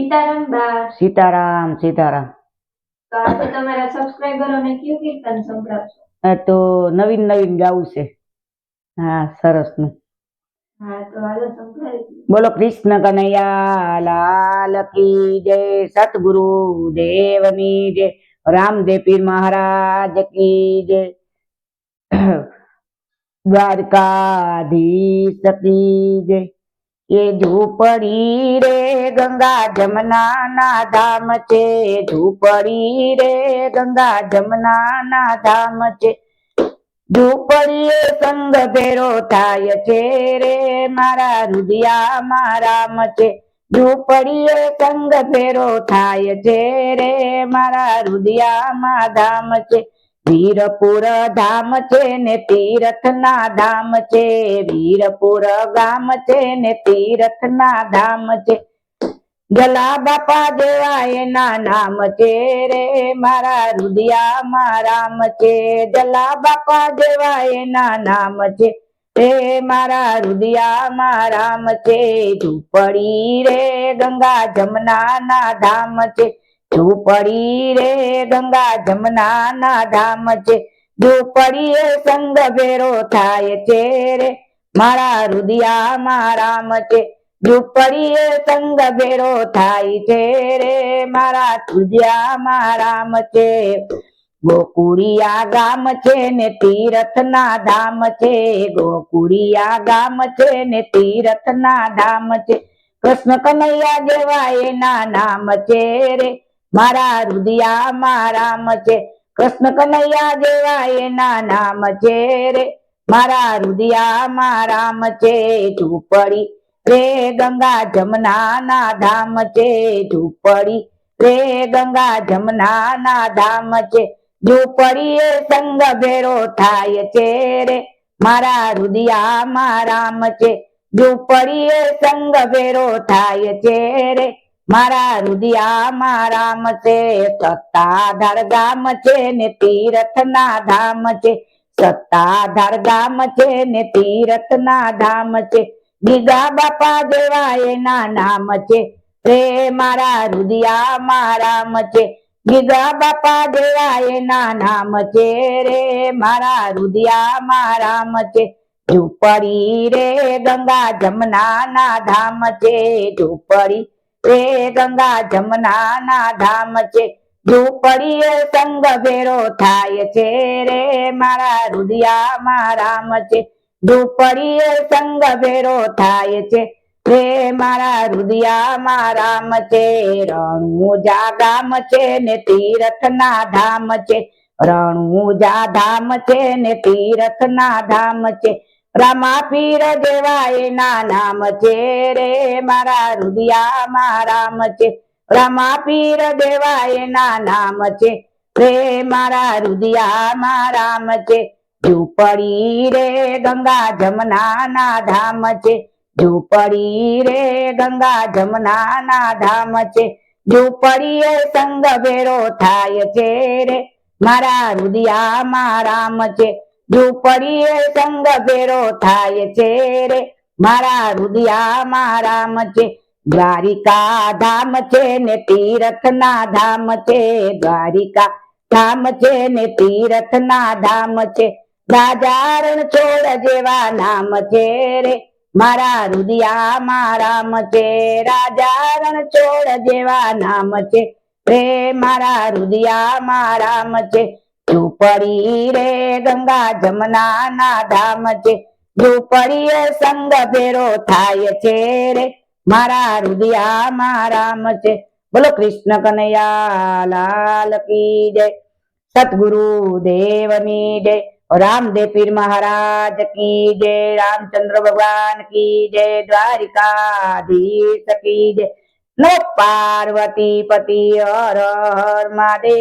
સીતારામ બા. સીતારામ સીતારામ. તો આજે તમારા સબસ્ક્રાઇબરોને કયું કીર્તન સંભળાવશો? તો નવીન નવીન ગાવું છે. હા, સરસ નું. હા, તો હાલો સંભળાવી. બોલો કૃષ્ણ કનૈયા લાલ કી જય, સતગુરુ દેવની જય, રામદેવ પીર મહારાજ કી જય, દ્વારકાધીશ કી જય। એ ઝૂંપડી રે ગંગા જમના ના ધામ છે, ઝૂંપડી રે ગંગા જમના ના ધામ છે, ઝૂંપડીએ સંગ ભેરો થાય છે રે મારા રુદિયામાં રામ છે, ઝૂંપડીએ સંગ ભેરો થાય છે રે મારા રુદિયામાં ધામ છે, વીરપુર ધામ છે ને તીરથ ના ધામ છે, વીરપુર ગામ છે ને તીરથ ના ધામ છે, જલા બાપા જેવા એના નામ છે રે મારા રુદિયામાં રામ છે, જલા બાપા જેવા એના નામ છે રે મારા રુદિયામાં રામ છે, ઝૂંપડી રે ગંગા જમના ના ધામ છે, ઝૂંપડી રે ગંગા જમના ના ધામ છે, ઝૂંપડીએ સંગ ભેરો થાય છે રે મારા રુદિયામાં રામ છે, ઝૂંપડીએ સંગ ભેરો થાય છે રે મારા રુદિયામાં રામ છે, ગોકુળિયા ગામ છે ને તીરથ ના ધામ છે, ગોકુળિયા ગામ છે ને તીરથ ના ધામ છે, કૃષ્ણ કનૈયા જેવા એના નામ છે રે મારા રુદિયામાં રામ છે, કૃષ્ણ કનૈયા જેવા એના નામ છે રે મારા રુદિયામાં રામ છે, ઝૂંપડી રે ગંગા જમના ના ધામ છે, ઝૂંપડી રે ગંગા જમના ના ધામ છે, ઝૂંપડીએ સંગ ભેરો થાય છે રે મારા રુદિયામાં રામ છે, ઝૂંપડીએ સંગ ભેરો થાય છે રે મારા રુદિયામાં રામ છે, સત્તાધાર ગામ છે ને તીરથ ના ધામ છે, સત્તાધાર ગામ છે ને તીરથ ના ધામ છે, ગીગા બાપા જેવા એના નામ છે રે મારા રુદિયામાં રામ છે, ગીગા બાપા જેવા એના નામ છે રે મારા રુદિયામાં રામ છે, ઝૂંપડી રે ગંગા જમના ના ધામ છે, ઝૂંપડી રે ગંગા જમના ના ધામ છે, ઝૂંપડીએ સંગ ભેરો થાય છે રે મારા રુદિયામાં રામ છે, ઝૂંપડીએ સંગ ભેરો થાય છે રે મારા રુદિયામાં રામ છે, રણુજા ગામ છે ને તીરથ ના ધામ છે, રણુજા ધામ છે ને તીરથ ના ધામ છે, રામા પીર જેવા એના નામ છે રે મારા રુદિયામાં રામ છે, રામા પીર દેવા એના નામ છે રે મારા રુદિયામાં રામ છે, ઝૂંપડી રે ગંગા જમના ના ધામ છે, ઝૂંપડી રે ગંગા જમના ના ધામ છે, ઝૂંપડીએ સંગ ભેરો થાય છે રે મારા રુદિયામાં રામ છે, ઝૂંપડીએ સંગ ભેરો થાય છે રે મારા રુદિયામાં રામ છે, દ્વારિકા ધામ છે ને તીરથ ના ધામ છે, દ્વારિકા ધામ છે ને તીરથ ના ધામ છે, રાજા રણછોડ જેવા નામ છે રે મારા રુદિયામાં રામ છે, રાજા રણછોડ જેવા નામ છે રે મારા રુદિયામાં રામ છે, ઝૂંપડી રે ગંગા જમના ના ધામ છે, ઝૂંપડીએ સંગ ભેરો થાય છે રે મારા રુદિયામાં રામ છે, બોલો કૃષ્ણ કનૈયા લાલ કી જય, સતગુરુ દેવની જય, રામદેવ પીર મહારાજ કી જય, રામચંદ્ર ભગવાન કી જય, દ્વારિકાધીશ કી જય, નો પાર્વતી પતિ હર હર મહાદેવ।